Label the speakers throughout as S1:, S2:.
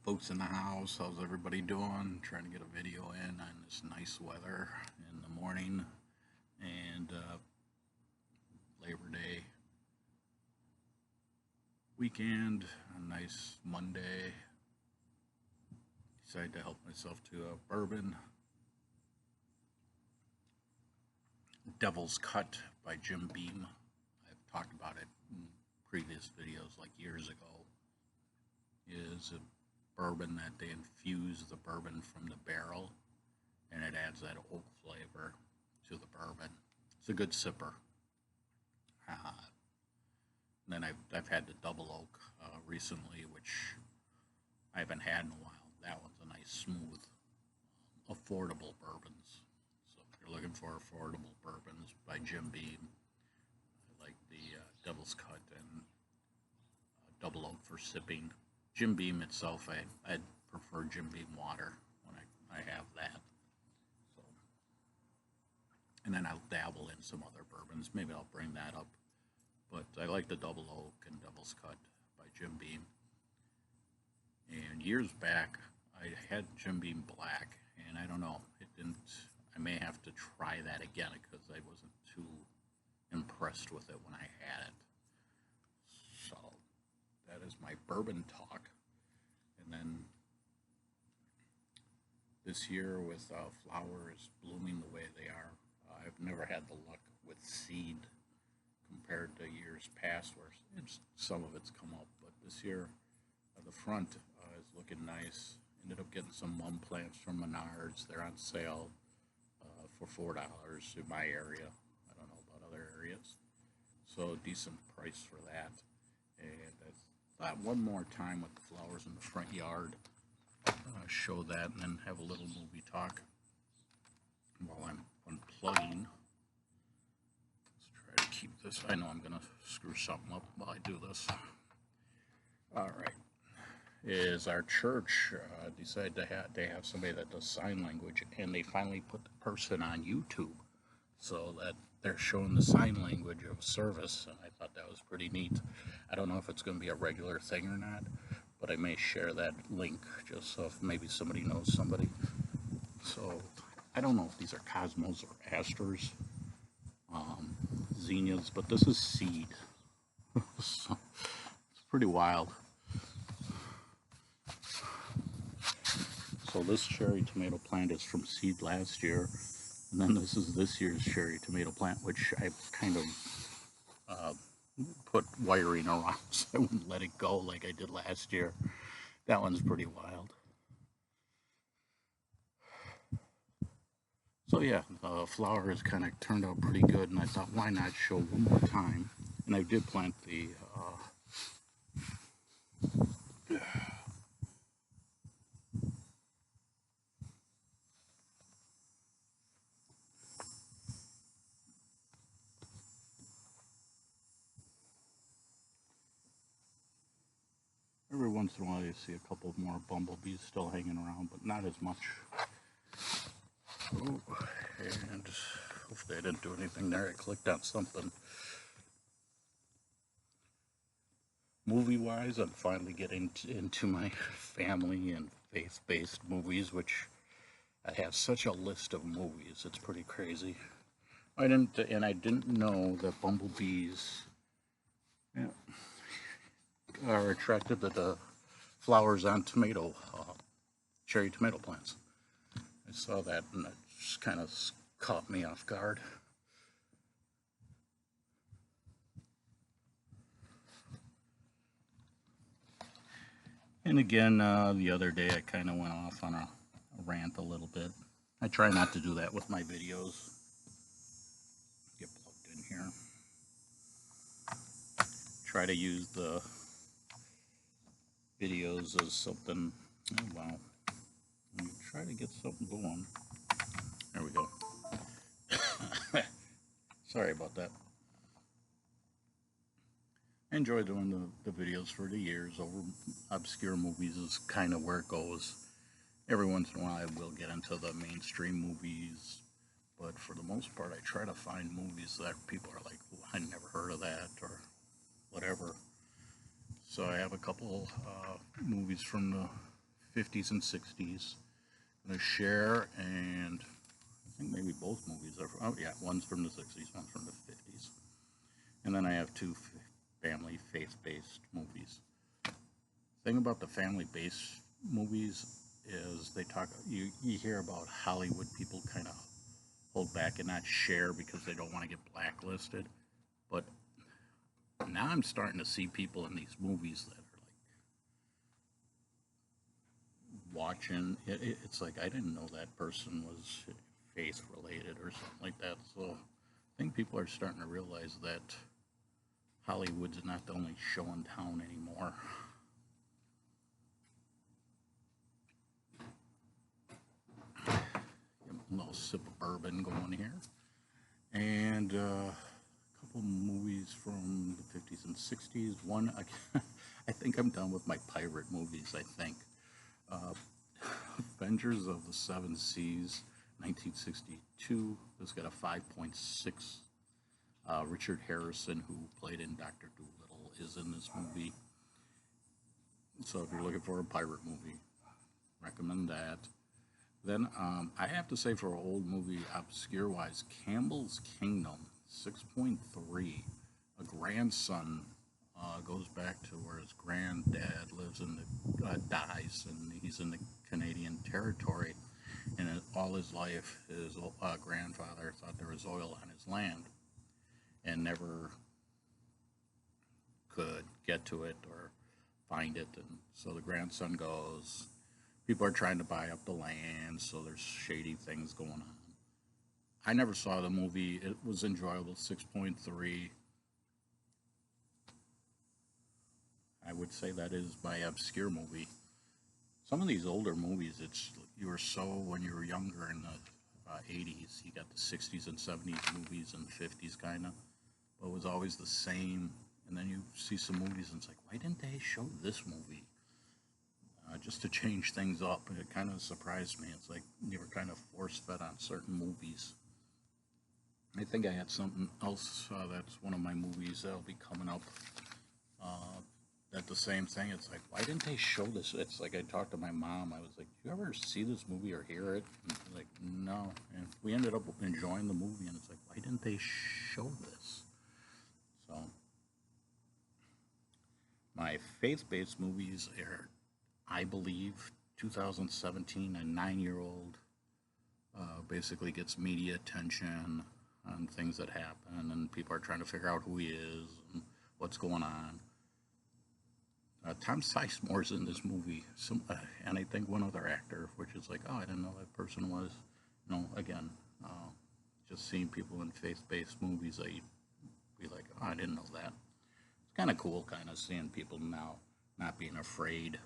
S1: Folks in the house, how's everybody doing? Trying to get a video in on this nice weather in the morning and Labor Day weekend, a nice Monday. Decided to help myself to a bourbon. Devil's Cut by Jim Beam. I've talked about it in previous videos like years ago. Is a bourbon that they infuse the bourbon from the barrel and it adds that oak flavor to the bourbon. It's a good sipper. Then I've had the double oak recently, which I haven't had in a while. That one's a nice, smooth, affordable bourbons. So if you're looking for affordable bourbons by Jim Beam, I like the Devil's Cut and double oak for sipping. Jim Beam itself, I'd prefer Jim Beam water when I have that. So, and then I'll dabble in some other bourbons. Maybe I'll bring that up. But I like the double oak and Devil's Cut by Jim Beam. And years back, I had Jim Beam Black, and I don't know, it didn't. I may have to try that again because I wasn't too impressed with it when I had it. So that is my bourbon talk. And then this year with flowers blooming the way they are, I've never had the luck with seed compared to years past where some of it's come up. But this year, the front is looking nice. Ended up getting some mum plants from Menards. They're on sale for $4 in my area. I don't know about other areas. So decent price for that. And I thought one more time with the flowers in the front yard, show that and then have a little movie talk while I'm unplugging. Let's try to keep this. I know I'm going to screw something up while I do this. Alright. Is our church decided to have somebody that does sign language, and they finally put the person on YouTube so that they're showing the sign language of service, and I thought that was pretty neat. I don't know if it's going to be a regular thing or not, but I may share that link just so if maybe somebody knows somebody. So I don't know if these are Cosmos or Asters, Zinnias, but this is seed. So it's pretty wild. So this cherry tomato plant is from seed last year, and then this is this year's cherry tomato plant, which I kind of put wiring around so I wouldn't let it go like I did last year. That one's pretty wild. So yeah, the flower has kind of turned out pretty good, and I thought, why not show one more time? And I did plant the every once in a while you see a couple more bumblebees still hanging around, but not as much. Ooh, and hopefully I didn't do anything there. I clicked on something. Movie-wise, I'm finally getting into my family and faith-based movies, which I have such a list of movies. It's pretty crazy. I didn't know that bumblebees are attracted to the flowers on cherry tomato plants. I saw that and it just kind of caught me off guard. And again, the other day I kind of went off on a rant a little bit. I try not to do that with my videos. Get plugged in here. Try to use the videos as something. Oh wow. Let me try to get something going. There we go. Sorry about that. I enjoy doing the videos for the years. Over obscure movies is kind of where it goes. Every once in a while I will get into the mainstream movies, but for the most part I try to find movies that people are like, oh, I never heard of that or whatever. So I have a couple movies from the 50s and 60s. I'm going to share, and I think maybe both movies are from, oh yeah, one's from the 60s, one's from the 50s. And then I have two family faith-based movies. The thing about the family-based movies is they talk, you hear about Hollywood people kind of hold back and not share because they don't want to get blacklisted. But now I'm starting to see people in these movies that are like watching. It's like I didn't know that person was faith related or something like that. So I think people are starting to realize that Hollywood's not the only show in town anymore. A little sip of bourbon going here. And a couple movies from the 50s and 60s. One, I think I'm done with my pirate movies, I think. Avengers of the Seven Seas, 1962. It's got a 5.6. Richard Harrison, who played in Dr. Dolittle, is in this movie. So if you're looking for a pirate movie, recommend that. Then I have to say, for an old movie, obscure-wise, Campbell's Kingdom, 6.3. A grandson goes back to where his granddad lives in the dies, and he's in the Canadian territory. And all his life, his grandfather thought there was oil on his land, and never could get to it or find it. And so the grandson goes. People are trying to buy up the land, so there's shady things going on. I never saw the movie. It was enjoyable, 6.3. I would say that is my obscure movie. Some of these older movies, you were so, when you were younger in the 80s, you got the 60s and 70s movies and the 50s kind of, but it was always the same. And then you see some movies and it's like, why didn't they show this movie? Just to change things up. It kind of surprised me. It's like you were kind of force-fed on certain movies. I think I had something else that's one of my movies that'll be coming up. At the same thing, it's like, why didn't they show this? It's like I talked to my mom. I was like, do you ever see this movie or hear it? And she's like, no. And we ended up enjoying the movie, and it's like, why didn't they show this? So my faith-based movies are, I believe, 2017, a 9-year-old basically gets media attention on things that happen, and people are trying to figure out who he is and what's going on. Tom Sizemore's in this movie, and I think one other actor, which is like, oh, I didn't know that person was. Again, just seeing people in faith-based movies, I'd be like, oh, I didn't know that. It's kind of cool, kind of seeing people now not being afraid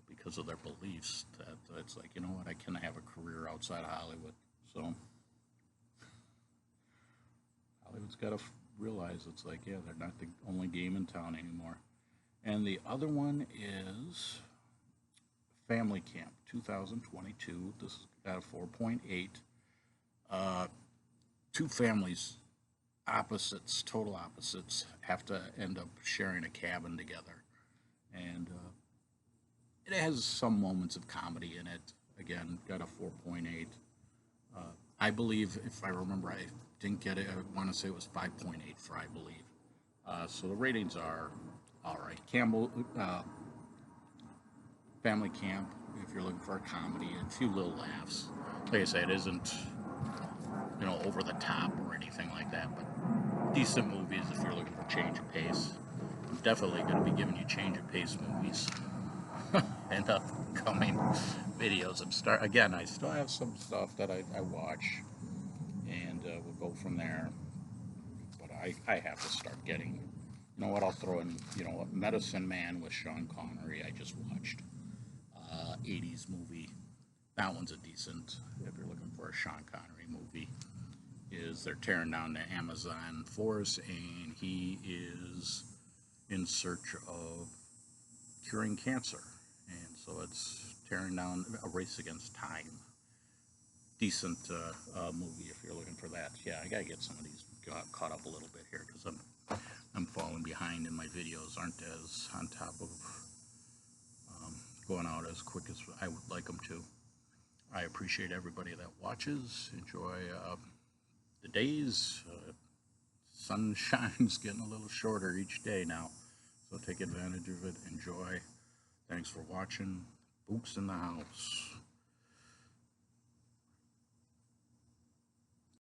S1: because of their beliefs, that it's like, you know what, I can have a career outside of Hollywood. So Hollywood's got to realize it's like, yeah, they're not the only game in town anymore. And the other one is Family Camp, 2022. This got a 4.8. Two families, opposites, total opposites, have to end up sharing a cabin together. And it has some moments of comedy in it. Again, got a 4.8. I believe, if I remember, I didn't get it. I want to say it was 5.8 for I believe. So the ratings are all right. Family Camp, if you're looking for a comedy, a few little laughs. Like I say, it isn't, over the top or anything like that, but decent movies if you're looking for change of pace. I'm definitely going to be giving you change of pace movies in upcoming videos. I still have some stuff that I watch, and we'll go from there. But I have to start getting, I'll throw in, Medicine Man with Sean Connery. I just watched 80s movie. That one's a decent, if you're looking for a Sean Connery movie. They're tearing down the Amazon forest, and he is in search of curing cancer. And so it's tearing down a race against time. Decent movie if you're looking for that. Yeah, I gotta get some of these caught up a little bit here, because I'm falling behind, and my videos aren't as on top of going out as quick as I would like them to. I appreciate everybody that watches. Enjoy the days. Sunshine's getting a little shorter each day now, so take advantage of it. Enjoy. Thanks for watching. Fuchs in the house.